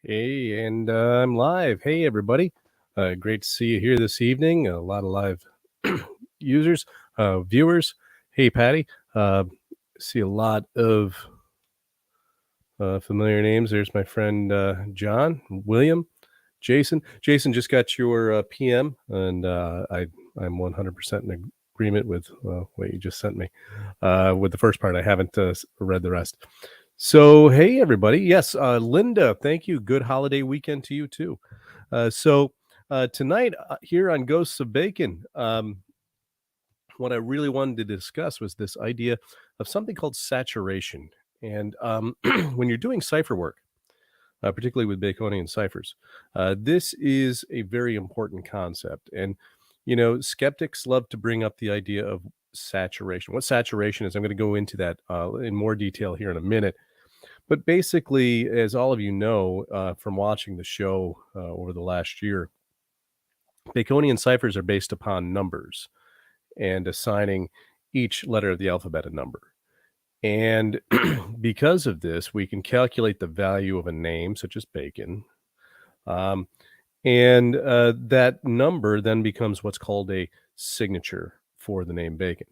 Hey, and I'm live. Hey, everybody. Great to see you here this evening. A lot of live users, viewers. Hey, Patty. See a lot of familiar names. There's my friend John, William, Jason. Jason just got your PM, and I'm 100% in agreement with what you just sent me. With the first part, I haven't read the rest. So, hey, everybody. Yes, Linda, thank you. Good holiday weekend to you, too. Tonight here on Ghosts of Bacon, what I really wanted to discuss was this idea of something called saturation. And when you're doing cipher work, particularly with Baconian ciphers, this is a very important concept. And, skeptics love to bring up the idea of saturation. What saturation is, I'm going to go into that in more detail here in a minute. But basically, as all of you know from watching the show over the last year, Baconian ciphers are based upon numbers and assigning each letter of the alphabet a number. And because of this, we can calculate the value of a name, such as bacon. And that number then becomes what's called a signature for the name bacon.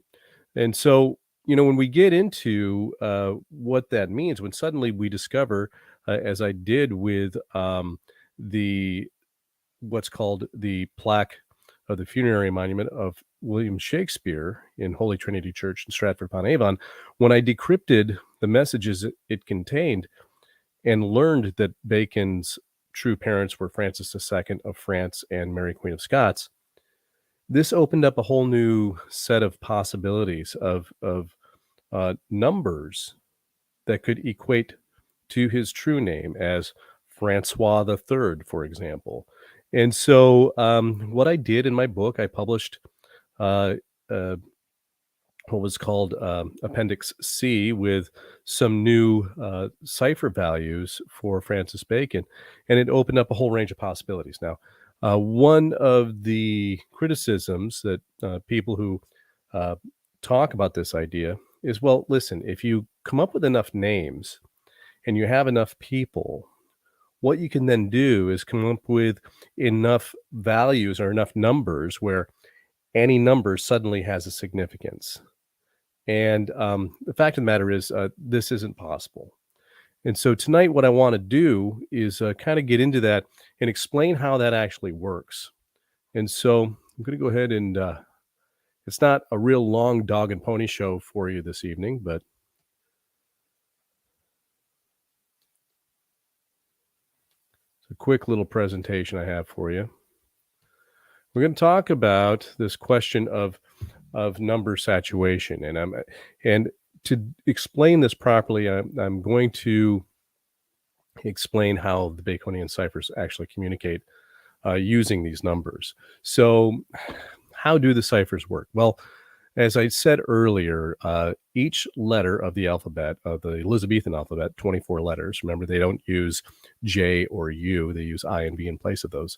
And so, when we get into what that means, when suddenly we discover, as I did with the what's called the plaque of the funerary monument of William Shakespeare in Holy Trinity Church in Stratford-upon-Avon, when I decrypted the messages it contained and learned that Bacon's true parents were Francis II of France and Mary Queen of Scots, this opened up a whole new set of possibilities of numbers that could equate to his true name as Francois III, for example. And so what I did in my book, I published what was called Appendix C with some new cipher values for Francis Bacon, and it opened up a whole range of possibilities. Now, one of the criticisms that people who talk about this idea is, well, listen, if you come up with enough names and you have enough people, what you can then do is come up with enough values or enough numbers where any number suddenly has a significance. And the fact of the matter is this isn't possible. And so tonight, what I want to do is kind of get into that and explain how that actually works. And so I'm going to go ahead and it's not a real long dog and pony show for you this evening, but it's a quick little presentation I have for you. We're going to talk about this question of number saturation, and to explain this properly, I'm going to explain how the Baconian ciphers actually communicate using these numbers. So, how do the ciphers work? Well, as I said earlier, each letter of the alphabet, of the Elizabethan alphabet, 24 letters. Remember, they don't use J or U; they use I and V in place of those.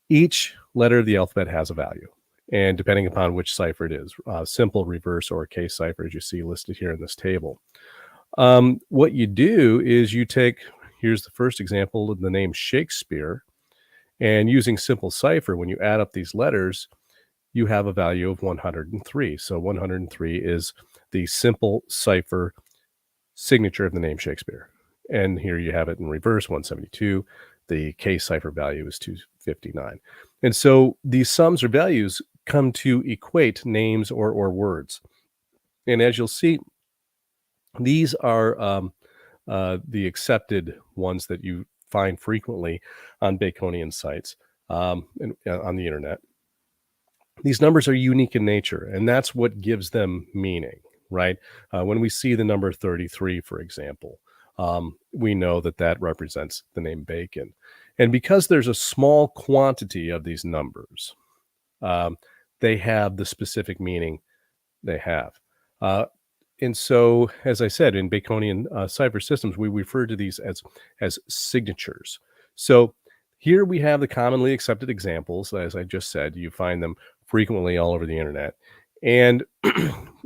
Each letter of the alphabet has a value, and depending upon which cipher it is, simple, reverse, or case cipher, as you see listed here in this table. What you do is you take, here's the first example of the name Shakespeare, and using simple cipher, when you add up these letters, you have a value of 103. So 103 is the simple cipher signature of the name Shakespeare. And here you have it in reverse, 172. The case cipher value is 259. And so these sums or values come to equate names or words. And as you'll see, these are the accepted ones that you find frequently on Baconian sites and on the internet. These numbers are unique in nature, and that's what gives them meaning, right? When we see the number 33, for example, we know that that represents the name Bacon. And because there's a small quantity of these numbers, they have the specific meaning they have. And so, as I said, in Baconian cipher systems, we refer to these as signatures. So here we have the commonly accepted examples. As I just said, you find them frequently all over the internet. And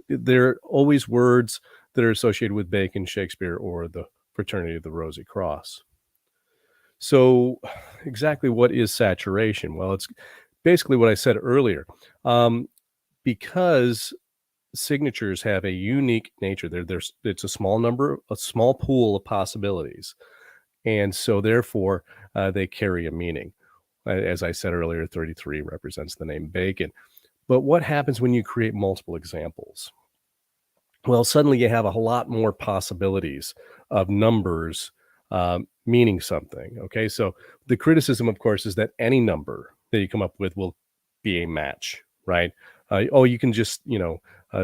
they're always words that are associated with Bacon, Shakespeare, or the Fraternity of the Rosy Cross. So, exactly what is saturation? Well, it's basically what I said earlier. Because signatures have a unique nature, it's a small number, a small pool of possibilities, and so therefore they carry a meaning. As I said earlier, 33 represents the name Bacon. But what happens when you create multiple examples? Well, suddenly you have a whole lot more possibilities of numbers meaning something. Okay, so the criticism, of course, is that any number that you come up with will be a match, right? You can just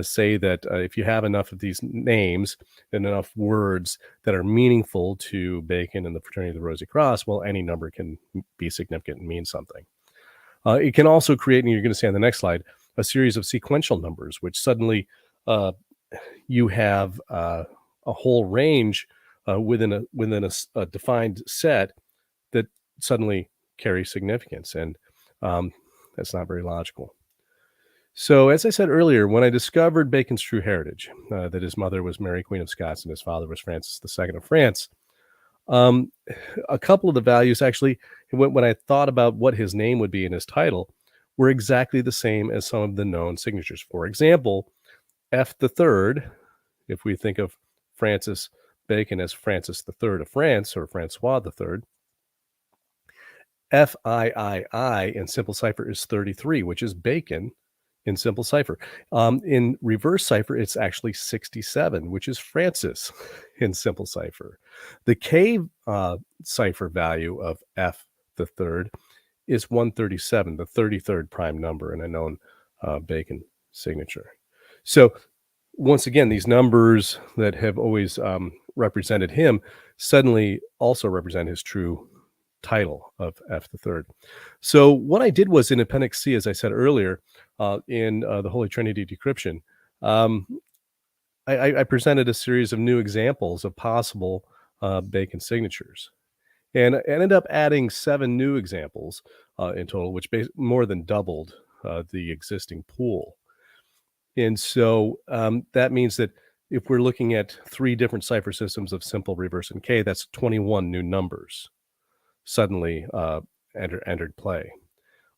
say that if you have enough of these names and enough words that are meaningful to Bacon and the Fraternity of the Rosy Cross, well, any number can be significant and mean something. It can also create, and you're going to see on the next slide, a series of sequential numbers, which suddenly uh, you have a whole range within a defined set that suddenly carries significance, and that's not very logical. So, as I said earlier, when I discovered Bacon's true heritage, that his mother was Mary, Queen of Scots, and his father was Francis II of France, um, a couple of the values actually, when I thought about what his name would be in his title, were exactly the same as some of the known signatures. For example, F the Third, if we think of Francis Bacon as Francis III of France or Francois III, FIII in simple cipher is 33, which is Bacon in simple cipher. In reverse cipher, it's actually 67, which is Francis in simple cipher. The K cipher value of F the third is 137, the 33rd prime number in a known Bacon signature. So once again, these numbers that have always represented him suddenly also represent his true title of F the third. So what I did was in Appendix C, as I said earlier, in the Holy Trinity decryption, um, I presented a series of new examples of possible Bacon signatures, and I ended up adding 7 new examples in total, which more than doubled the existing pool. And so that means that if we're looking at 3 different cipher systems of simple, reverse, and K, that's 21 new numbers suddenly entered play.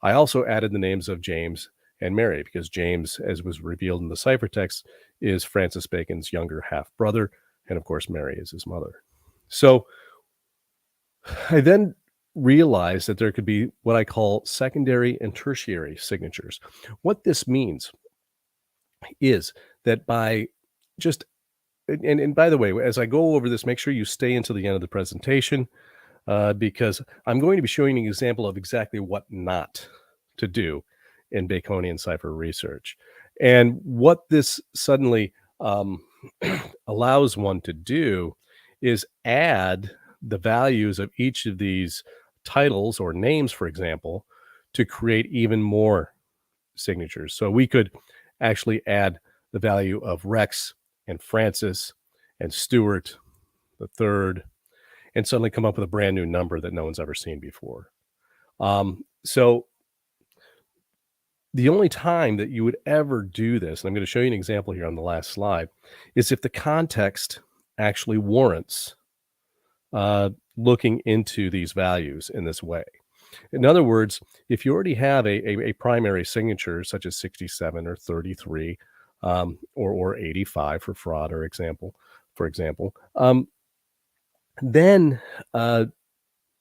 I also added the names of James and Mary because James, as was revealed in the ciphertext, is Francis Bacon's younger half brother, and of course, Mary is his mother. So I then realized that there could be what I call secondary and tertiary signatures. What this means is that by just and by the way, as I go over this, make sure you stay until the end of the presentation because I'm going to be showing you an example of exactly what not to do in Baconian cipher research. And what this suddenly allows one to do is add the values of each of these titles or names, for example, to create even more signatures. So we could actually add the value of Rex and Francis and Stuart the third, and suddenly come up with a brand new number that no one's ever seen before. So the only time that you would ever do this, and I'm going to show you an example here on the last slide, is if the context actually warrants looking into these values in this way. In other words, if you already have a primary signature such as 67 or 33 or 85 for fraud or for example, then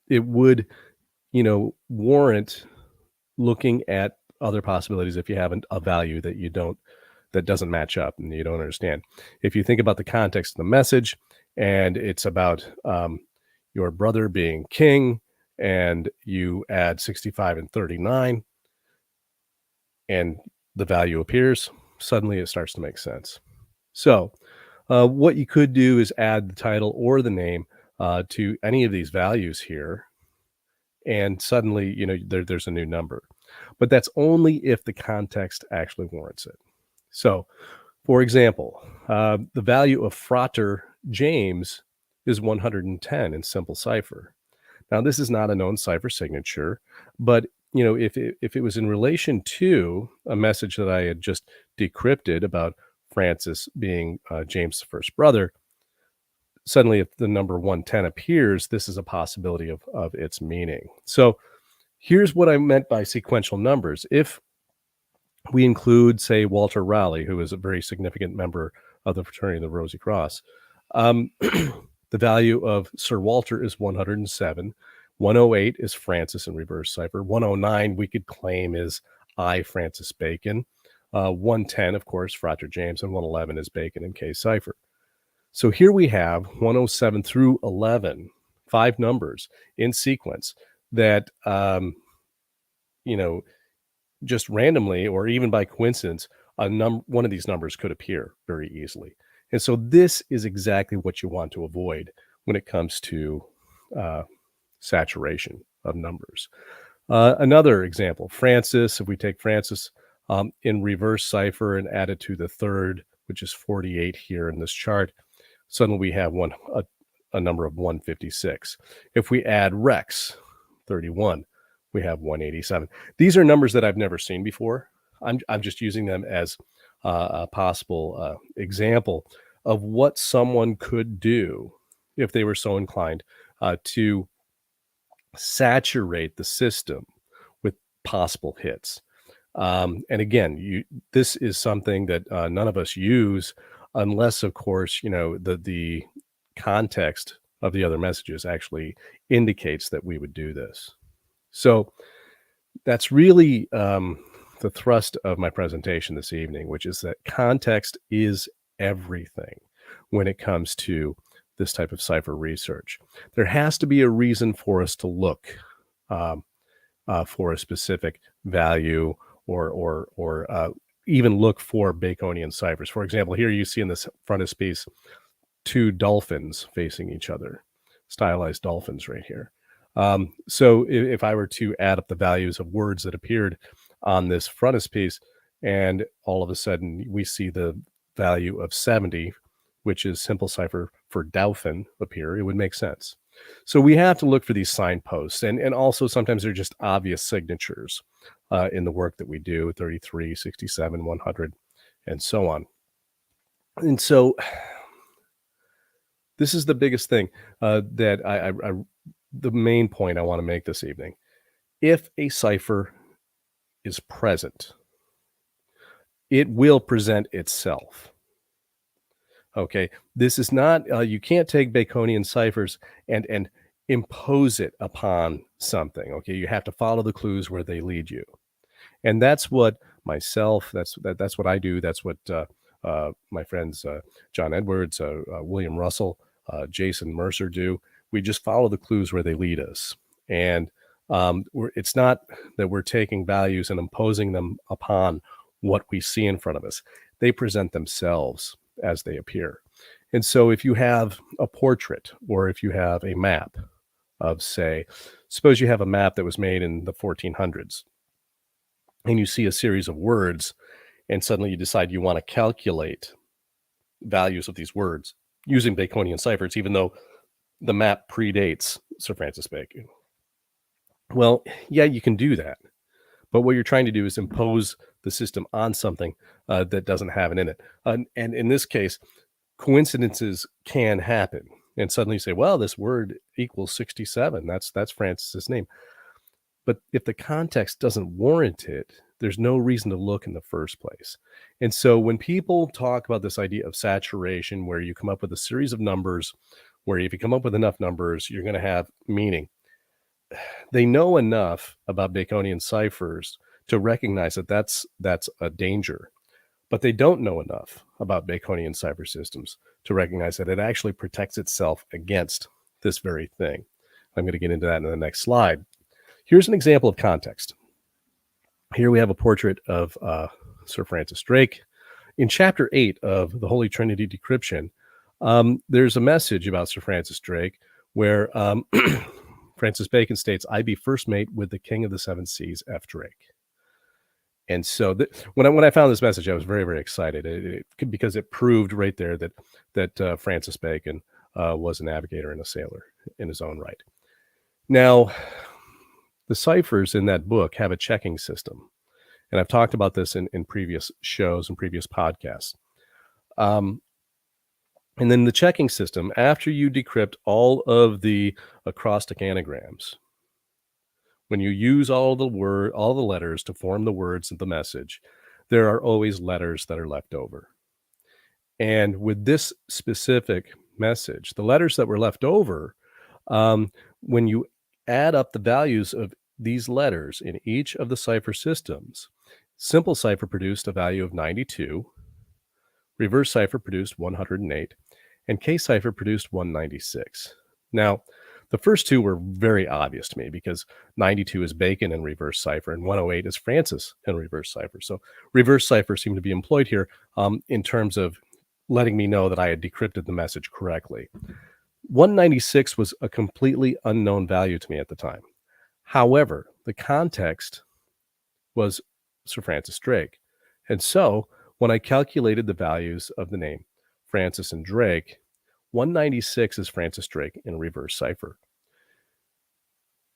it would, warrant looking at other possibilities if you have a value that doesn't match up and you don't understand. If you think about the context of the message and it's about your brother being king and you add 65 and 39 and the value appears, suddenly it starts to make sense. So what you could do is add the title or the name to any of these values here, and suddenly, there's a new number. But that's only if the context actually warrants it. So, for example, the value of Frater James is 110 in simple cipher. Now, this is not a known cipher signature, but if it was in relation to a message that I had just decrypted about Francis being James' first brother, suddenly if the number 110 appears, this is a possibility of its meaning. So here's what I meant by sequential numbers. If we include, say, Walter Raleigh, who is a very significant member of the fraternity of the Rosy Cross, the value of Sir Walter is 107. 108 is Francis in reverse cipher. 109 we could claim is I, Francis Bacon. 110, of course, Frater James, and 111 is Bacon in K cipher. So here we have 107 through 11, 5 numbers in sequence that, just randomly or even by coincidence, one of these numbers could appear very easily. And so this is exactly what you want to avoid when it comes to saturation of numbers. Another example, Francis, if we take Francis in reverse cipher and add it to the third, which is 48 here in this chart, suddenly we have a number of 156. If we add Rex, 31, we have 187. These are numbers that I've never seen before. I'm just using them as a possible example of what someone could do if they were so inclined to saturate the system with possible hits. And again, this is something that none of us use unless, of course, the context of the other messages actually indicates that we would do this. So that's really the thrust of my presentation this evening, which is that context is everything when it comes to this type of cipher research. There has to be a reason for us to look for a specific value or even look for Baconian ciphers. For example, here you see in this frontispiece 2 dolphins facing each other, stylized dolphins right here. So if I were to add up the values of words that appeared on this frontispiece, and all of a sudden we see the value of 70, which is simple cipher for dolphin, appear, it would make sense. So we have to look for these signposts, and also sometimes they're just obvious signatures in the work that we do, 33, 67, 100, and so on. And so this is the biggest thing that the main point I want to make this evening. If a cipher is present, it will present itself. Okay, this is not, you can't take Baconian ciphers and impose it upon something. Okay, you have to follow the clues where they lead you. And that's what myself, that's what I do. That's what my friends John Edwards, William Russell, Jason Mercer do. We just follow the clues where they lead us. And it's not that we're taking values and imposing them upon what we see in front of us. They present themselves as they appear. And so if you have a portrait or if you have a map of, say, suppose you have a map that was made in the 1400s and you see a series of words and suddenly you decide you want to calculate values of these words using Baconian ciphers, even though the map predates Sir Francis Bacon. Well, yeah, you can do that. But what you're trying to do is impose the system on something that doesn't have it in it. And in this case, coincidences can happen. And suddenly you say, well, this word equals 67. That's Francis's name. But if the context doesn't warrant it, there's no reason to look in the first place. And so when people talk about this idea of saturation, where you come up with a series of numbers, where if you come up with enough numbers, you're going to have meaning, they know enough about Baconian ciphers to recognize that that's a danger. But they don't know enough about Baconian cipher systems to recognize that it actually protects itself against this very thing. I'm going to get into that in the next slide. Here's an example of context. Here we have a portrait of Sir Francis Drake. In chapter 8 of the Holy Trinity Decryption, there's a message about Sir Francis Drake where Francis Bacon states, "I be first mate with the King of the Seven Seas, F. Drake." And so when I found this message, I was very, very excited because it proved right there that Francis Bacon was a navigator and a sailor in his own right. Now, the ciphers in that book have a checking system. And I've talked about this in previous shows and previous podcasts. Um, and then the checking system, after you decrypt all of the acrostic anagrams, when you use all the letters to form the words of the message, there are always letters that are left over. And with this specific message, the letters that were left over, um, when you add up the values of these letters in each of the cipher systems, simple cipher produced a value of 92, reverse cipher produced 108, and K cipher produced 196. Now, the first two were very obvious to me because 92 is Bacon in reverse cipher and 108 is Francis in reverse cipher. So reverse cipher seemed to be employed here in terms of letting me know that I had decrypted the message correctly. 196 was a completely unknown value to me at the time. However, the context was Sir Francis Drake. And so when I calculated the values of the name Francis and Drake, 196 is Francis Drake in reverse cipher.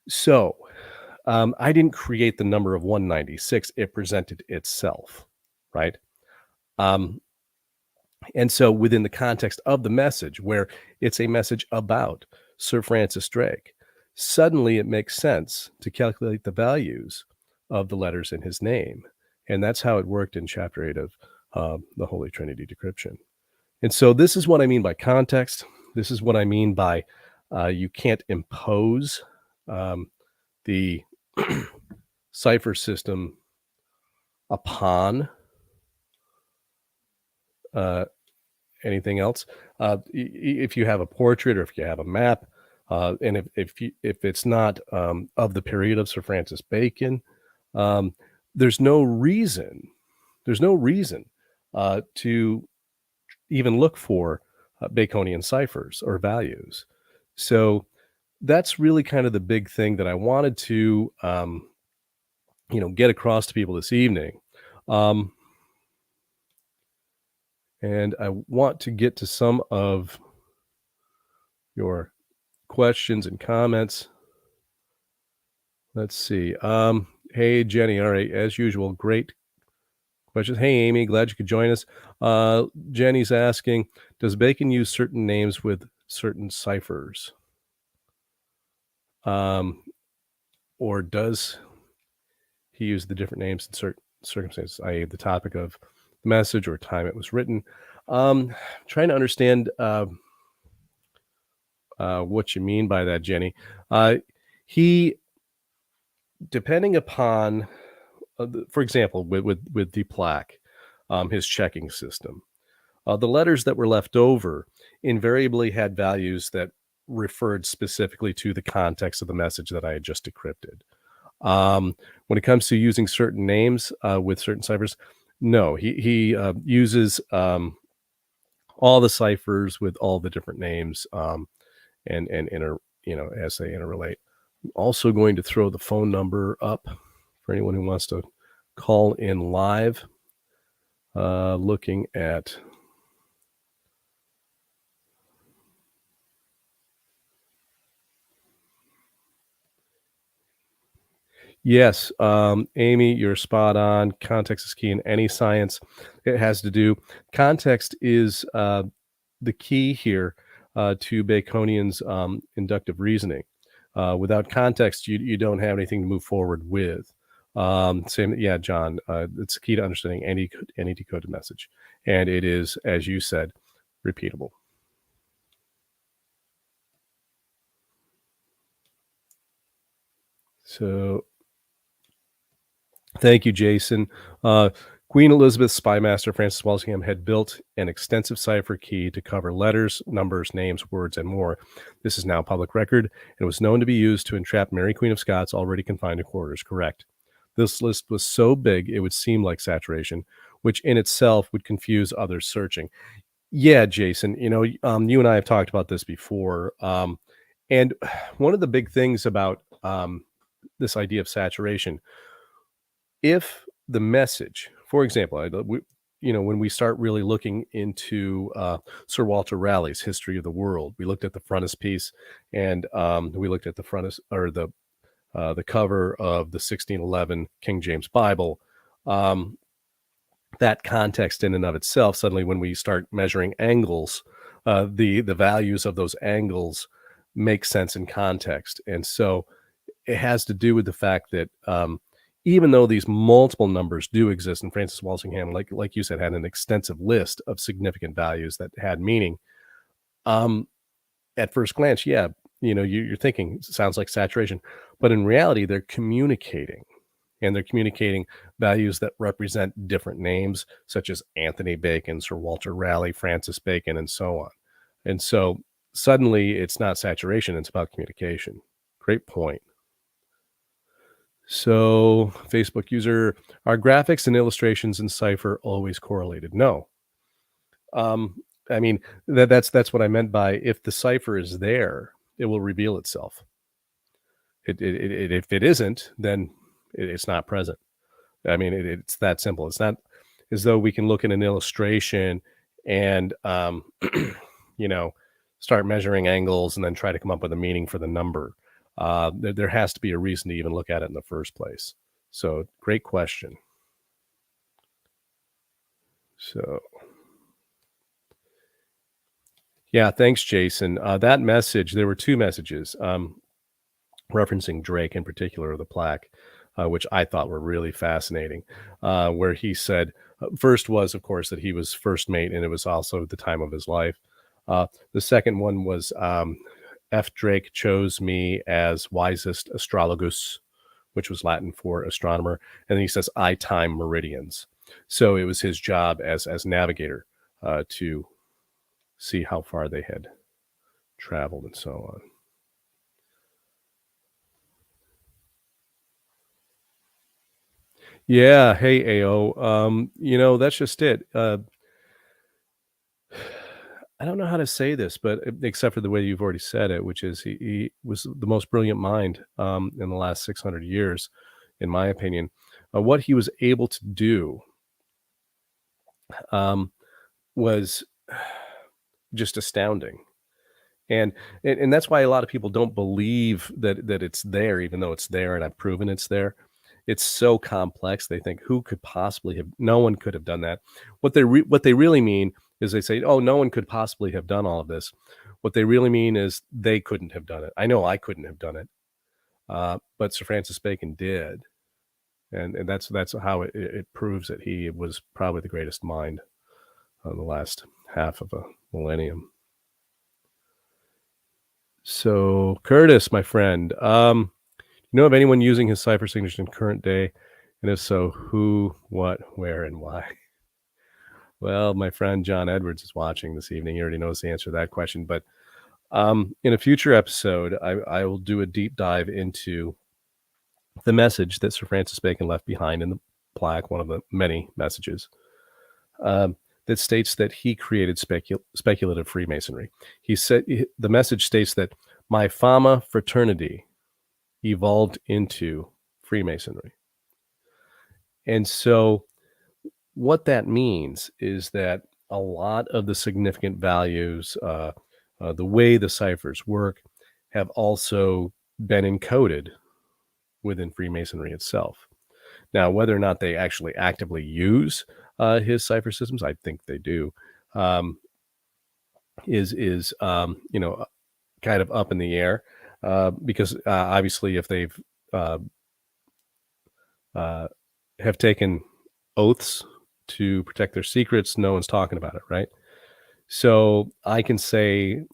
So I didn't create the number of 196. It presented itself, right? And so within the context of the message, where it's a message about Sir Francis Drake, suddenly it makes sense to calculate the values of the letters in his name. And that's how it worked in Chapter 8 of the Holy Trinity Decryption. And so this is what I mean by context. This is what I mean by you can't impose the cipher system upon anything else. If you have a portrait or if you have a map, and if it's not of the period of Sir Francis Bacon, there's no reason to even look for Baconian ciphers or values. So that's really kind of the big thing that I wanted to get across to people this evening. And I want to get to some of your questions and comments. Let's see. Hey, Jenny. All right. As usual, great questions. Hey, Amy. Glad you could join us. Jenny's asking, does Bacon use certain names with certain ciphers? Or does he use the different names in certain circumstances, i.e. the topic of the message or time it was written? Trying to understand what you mean by that, Jenny. He, depending upon, for example, with the plaque, his checking system, the letters that were left over invariably had values that referred specifically to the context of the message that I had just decrypted. When it comes to using certain names with certain ciphers, no, he uses all the ciphers with all the different names and as they interrelate. I'm also going to throw the phone number up for anyone who wants to call in live. Looking at yes, Amy, you're spot on. Context is key in any science. It has to do. Context is the key here to Baconian's inductive reasoning. Without context, you don't have anything to move forward with. Same, yeah, John. It's key to understanding any decoded message, and it is, as you said, repeatable. So, thank you, Jason. Queen Elizabeth spymaster Francis Walsingham had built an extensive cipher key to cover letters, numbers, names, words, and more. This is now public record and was known to be used to entrap Mary Queen of Scots, already confined to quarters. Correct. This list was so big it would seem like saturation, which in itself would confuse others searching. Yeah, Jason, you and I have talked about this before. And one of the big things about this idea of saturation, if the message, for example, when we start really looking into Sir Walter Raleigh's History of the World, we looked at the frontispiece and we looked at the the cover of the 1611 King James Bible. that context in and of itself, suddenly when we start measuring angles, the values of those angles make sense in context. And so it has to do with the fact that even though these multiple numbers do exist, and Francis Walsingham, like you said, had an extensive list of significant values that had meaning. Um, at first glance, yeah, you're thinking sounds like saturation, but in reality, they're communicating, and they're communicating values that represent different names, such as Anthony Bacon, Sir Walter Raleigh, Francis Bacon, and so on. And so suddenly, it's not saturation; it's about communication. Great point. So, Facebook user, are graphics and illustrations in Cipher always correlated? No. Um, I mean, that's what I meant by if the cipher is there, it will reveal itself. If it isn't, then it's not present. I mean, it's that simple. It's not as though we can look at an illustration and, you know, start measuring angles and then try to come up with a meaning for the number. There has to be a reason to even look at it in the first place. So, great question. So, yeah, thanks, Jason. That message, there were two messages referencing Drake in particular, the plaque, which I thought were really fascinating. Where he said, first was, of course, that he was first mate and it was also the time of his life. The second one was F. Drake chose me as wisest astrologus, which was Latin for astronomer. And then he says, I time meridians. So it was his job as navigator to see how far they had traveled and so on. Yeah. Hey, AO. That's just it. I don't know how to say this, but except for the way you've already said it, which is he was the most brilliant mind in the last 600 years, in my opinion. What he was able to do um, was just astounding. And that's why a lot of people don't believe that it's there, even though it's there, and I've proven it's there. It's so complex. They think who could possibly have? No one could have done that. What they really mean is they say, oh, no one could possibly have done all of this. What they really mean is they couldn't have done it. I know I couldn't have done it, but Sir Francis Bacon did, and that's how it proves that he was probably the greatest mind of the last half of a millennium. So, Curtis, my friend, you know of anyone using his cipher signature in current day? And if so, who, what, where, and why? Well, my friend John Edwards is watching this evening. He already knows the answer to that question. But in a future episode, I will do a deep dive into the message that Sir Francis Bacon left behind in the plaque, one of the many messages. That states that he created speculative Freemasonry. He said the message states that my Fama fraternity evolved into Freemasonry. And so what that means is that a lot of the significant values, the way the ciphers work, have also been encoded within Freemasonry itself. Now, whether or not they actually actively use his cipher systems, I think they do, is kind of up in the air because obviously, if they've have taken oaths to protect their secrets, no one's talking about it, right? So I can say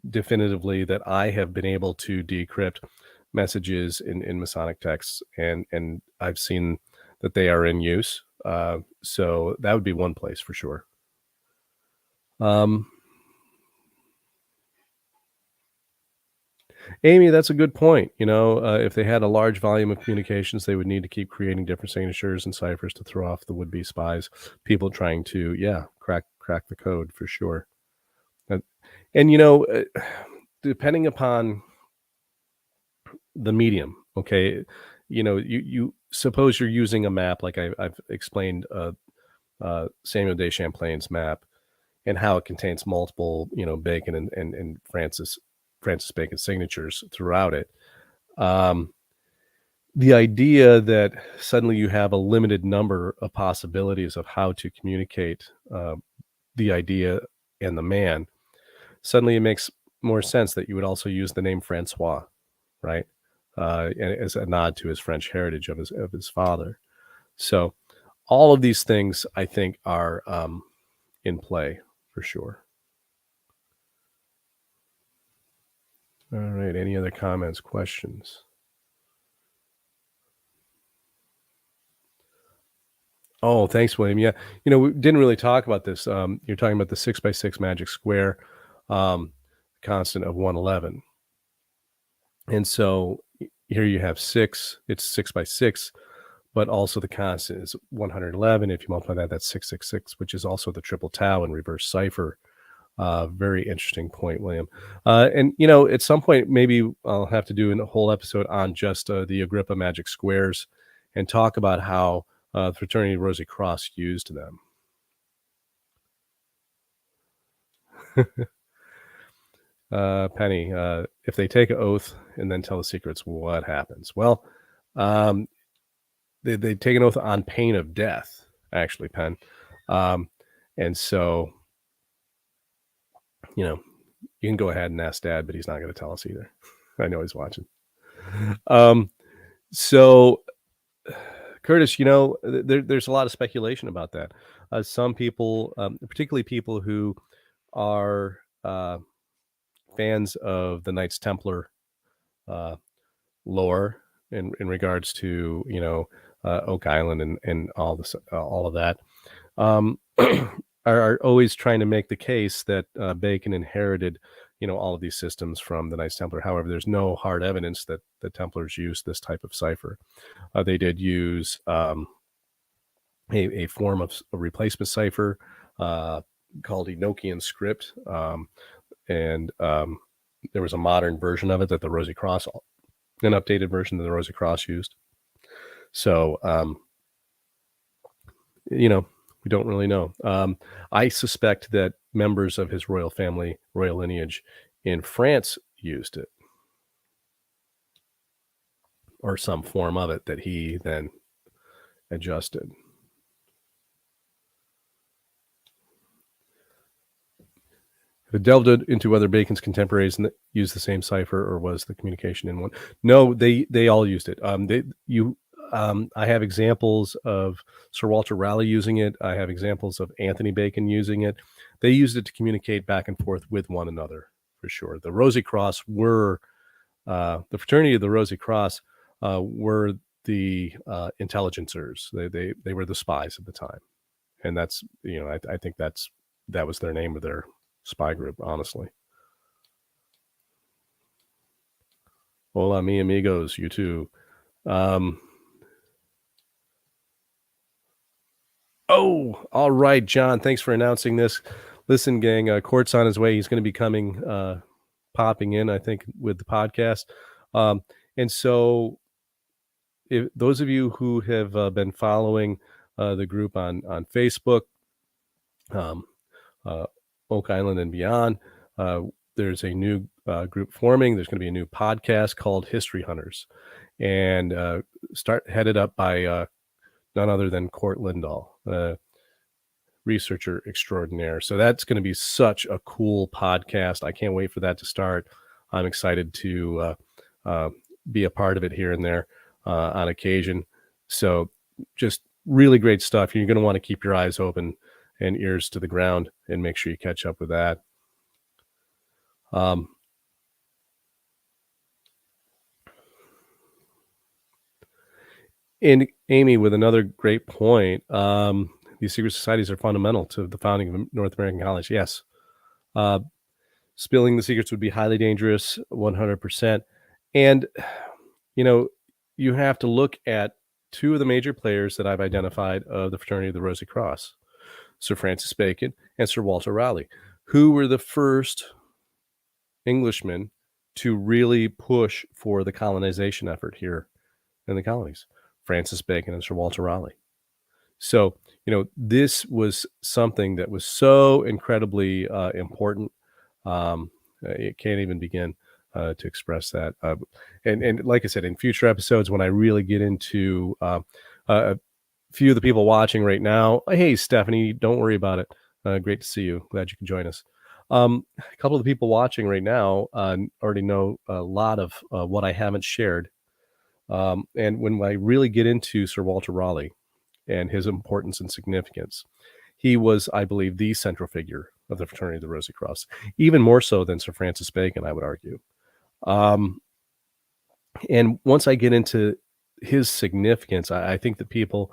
definitively that I have been able to decrypt messages in Masonic texts, and I've seen that they are in use. So that would be one place for sure. Amy, that's a good point. If they had a large volume of communications, they would need to keep creating different signatures and ciphers to throw off the would-be spies, people trying to, crack the code for sure. And depending upon the medium, okay, you suppose you're using a map like I've explained, Samuel de Champlain's map, and how it contains multiple, Bacon and Francis Bacon signatures throughout it. the idea that suddenly you have a limited number of possibilities of how to communicate the idea and the man, suddenly it makes more sense that you would also use the name Francois, right? And as a nod to his French heritage of his father. So all of these things, I think, are in play for sure. All right. Any other comments, questions? Oh, thanks, William. Yeah, we didn't really talk about this. You're talking about the 6 by 6 magic square, um, constant of 111, and so here you have six. It's 6 by 6, but also the constant is 111. If you multiply that, that's 666, which is also the triple tau in reverse cipher. Very interesting point, William. And at some point, maybe I'll have to do a whole episode on just the Agrippa magic squares and talk about how fraternity Rosy Cross used them. Penny, if they take an oath and then tell the secrets, what happens? Well, um, they take an oath on pain of death, actually, Penn. Um, and so, you can go ahead and ask Dad, but he's not going to tell us either. I know he's watching. Um, so, Curtis, there's a lot of speculation about that. Some people, particularly people who are fans of the Knights Templar uh, lore in regards to Oak Island and all this all of that, um, are always trying to make the case that Bacon inherited all of these systems from the Knights Templar. However, there's no hard evidence that the Templars used this type of cipher. They did use a form of a replacement cipher called Enochian script, and there was a modern version of it that the Rosy Cross, an updated version that the Rosy Cross used. So, we don't really know. I suspect that members of his royal family, royal lineage in France used it, or some form of it that he then adjusted. Have delved into whether Bacon's contemporaries used the same cipher or was the communication in one? No, they all used it. I have examples of Sir Walter Raleigh using it. I have examples of Anthony Bacon using it. They used it to communicate back and forth with one another for sure. The Rosy Cross were the fraternity of the Rosy Cross were the intelligencers. They were the spies at the time, and that's I think that was their name of their spy group, honestly. Hola, mi amigos, you too. Oh, all right, John. Thanks for announcing this. Listen, gang, Court's on his way. He's going to be coming, popping in, I think, with the podcast. And so, if those of you who have been following the group on Facebook, um, Oak Island and beyond, there's a new group forming. There's going to be a new podcast called History Hunters, and headed up by none other than Court Lindahl, researcher extraordinaire. So that's going to be such a cool podcast. I can't wait for that to start. I'm excited to be a part of it here and there on occasion. So just really great stuff. You're going to want to keep your eyes open and ears to the ground and make sure you catch up with that. And Amy, with another great point, these secret societies are fundamental to the founding of North American College. Yes. Spilling the secrets would be highly dangerous, 100%. And, you have to look at two of the major players that I've identified of the fraternity of the Rosy Cross, Sir Francis Bacon and Sir Walter Raleigh, who were the first Englishmen to really push for the colonization effort here in the colonies. Francis Bacon and Sir Walter Raleigh. So, this was something that was so incredibly important. It can't even begin. to express that. And like I said, in future episodes, when I really get into a few of the people watching right now, hey Stephanie, don't worry about it. Great to see you. Glad you can join us. A couple of the people watching right now already know a lot of what I haven't shared. And when I really get into Sir Walter Raleigh and his importance and significance, he was, I believe, the central figure of the Fraternity of the Rosy Cross, even more so than Sir Francis Bacon, I would argue. Um, and once I get into his significance, I think that people,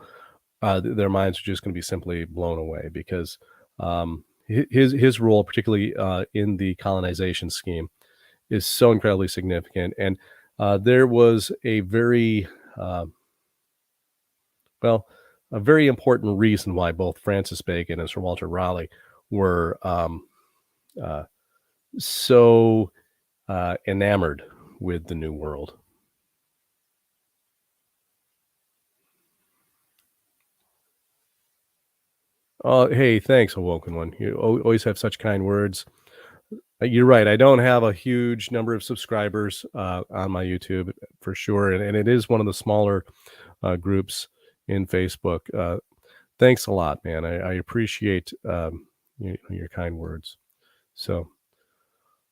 their minds are just going to be simply blown away because his role, particularly in the colonization scheme, is so incredibly significant. And there was a very uh, well, a very important reason why both Francis Bacon and Sir Walter Raleigh were uh, so enamored with the New World. Oh, hey, thanks, Awoken One. You always have such kind words. You're right. I don't have a huge number of subscribers on my YouTube for sure, and it is one of the smaller groups in Facebook. Thanks a lot, man. I appreciate your kind words. So,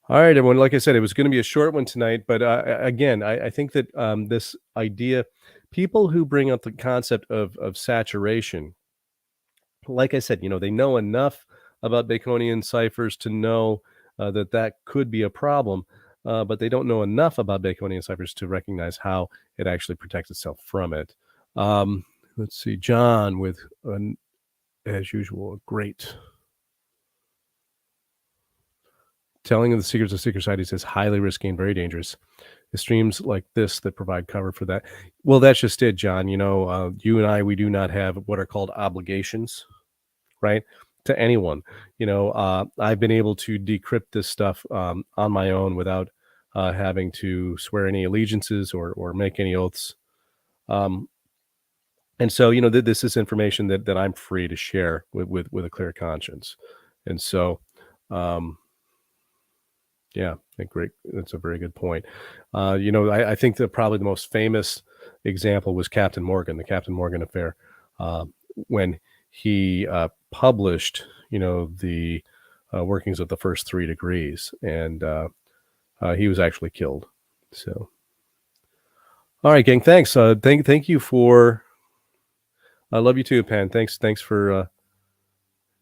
all right, everyone. Like I said, it was going to be a short one tonight, but again, I think that this idea, people who bring up the concept of saturation, like I said, they know enough about Baconian ciphers to know that could be a problem, but they don't know enough about Baconian ciphers to recognize how it actually protects itself from it. Let's see, John with, as usual, a great telling of the secrets of secret societies is highly risky and very dangerous. It's streams like this that provide cover for that. Well, that's just it, John. You and I, we do not have what are called obligations, right? To anyone. I've been able to decrypt this stuff on my own without having to swear any allegiances or make any oaths. Um, and so, this is information that I'm free to share with a clear conscience. And so, um, yeah, great. That's a very good point. I think that probably the most famous example was Captain Morgan, the Captain Morgan affair, uh, when he published, the workings of the first 3 degrees, and he was actually killed. So, all right, gang. Thanks. Thank you for. I love you too, Pan. Thanks for.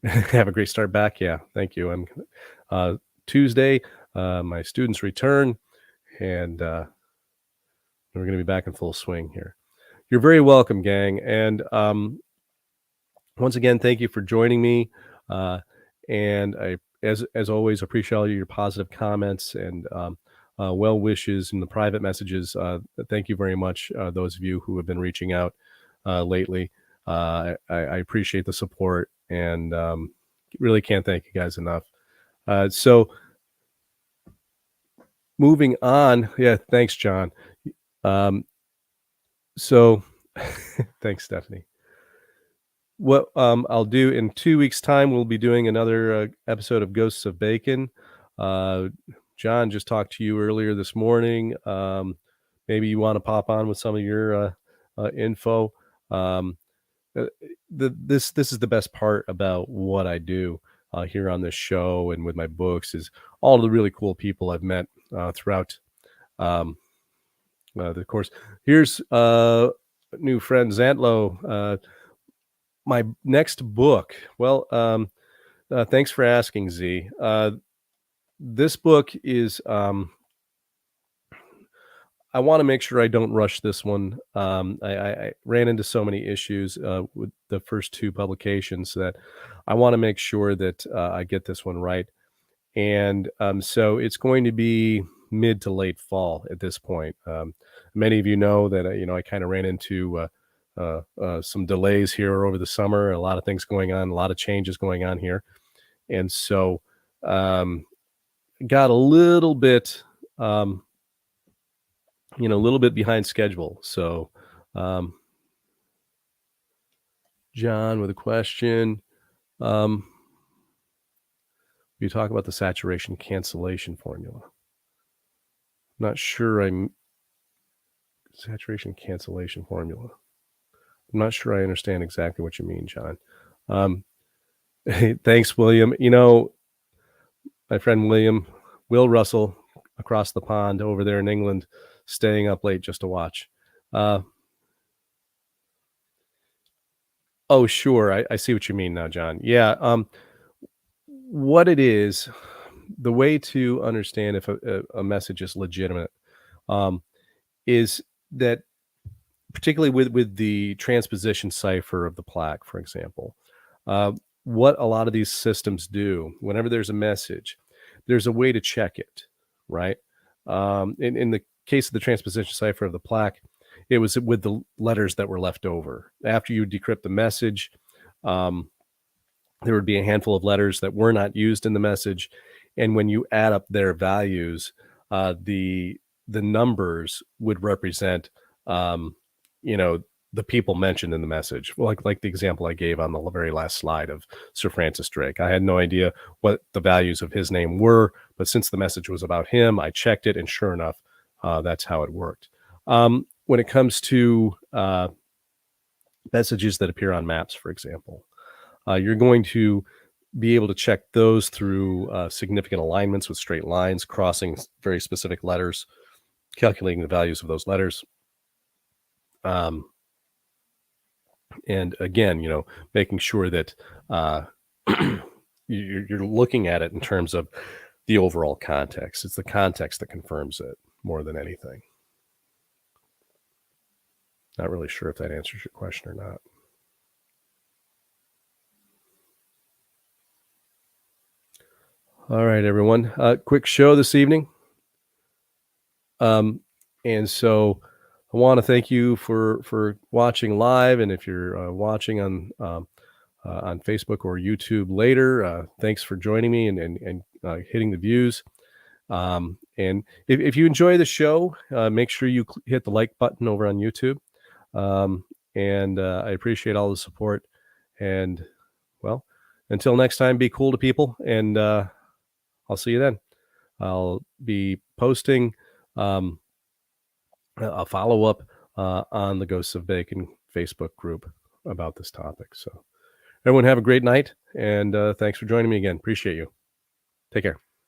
Have a great start back. Yeah, thank you. I'm Tuesday. My students return, and we're going to be back in full swing here. You're very welcome, gang. And once again, thank you for joining me. And I, as always, appreciate all your positive comments and well wishes in the private messages. Thank you very much, those of you who have been reaching out lately. I appreciate the support and really can't thank you guys enough. So moving on. Yeah, thanks, John. Um, so thanks, Stephanie. What I'll do in 2 weeks' time, we'll be doing another episode of Ghosts of Bacon. John just talked to you earlier this morning. Maybe you want to pop on with some of your info. Um, this is the best part about what I do here on this show and with my books is all the really cool people I've met throughout the course. Here's new friend Zantlo. My next book. Well, thanks for asking, Z. This book is. I want to make sure I don't rush this one. I ran into so many issues with the first 2 publications that I want to make sure that I get this one right. And so it's going to be mid to late fall at this point. Many of you know that I kind of ran into some delays here over the summer, a lot of things going on, a lot of changes going on here, and so got a little bit, a little bit behind schedule. So, John with a question. You talk about the saturation cancellation formula. not sure I'm saturation cancellation formula. I'm not sure I understand exactly what you mean, John. Um, thanks, William. My friend Will Russell, across the pond over there in England, staying up late just to watch. Uh, oh, sure. I see what you mean now, John. Yeah. What it is, the way to understand if a message is legitimate um, is that, particularly with the transposition cipher of the plaque, for example, uh, what a lot of these systems do whenever there's a message, there's a way to check it, right? In the case of the transposition cipher of the plaque, it was with the letters that were left over after you decrypt the message. Um, there would be a handful of letters that were not used in the message, and when you add up their values, the numbers would represent, um, you know, the people mentioned in the message. Like the example I gave on the very last slide of Sir Francis Drake. I had no idea what the values of his name were, but since the message was about him, I checked it, and sure enough, that's how it worked. When it comes to messages that appear on maps, for example, you're going to be able to check those through significant alignments with straight lines, crossing very specific letters, calculating the values of those letters. Um, and again, making sure that you're looking at it in terms of the overall context. It's the context that confirms it more than anything. Not really sure if that answers your question or not. All right, everyone. Quick show this evening. And so I want to thank you for watching live, and if you're watching on Facebook or YouTube later, thanks for joining me and hitting the views. And if you enjoy the show, make sure you hit the like button over on YouTube. And I appreciate all the support. And well, until next time, be cool to people, and I'll see you then. I'll be posting a follow up on the Ghosts of Bacon Facebook group about this topic. So, everyone, have a great night, and thanks for joining me again. Appreciate you. Take care.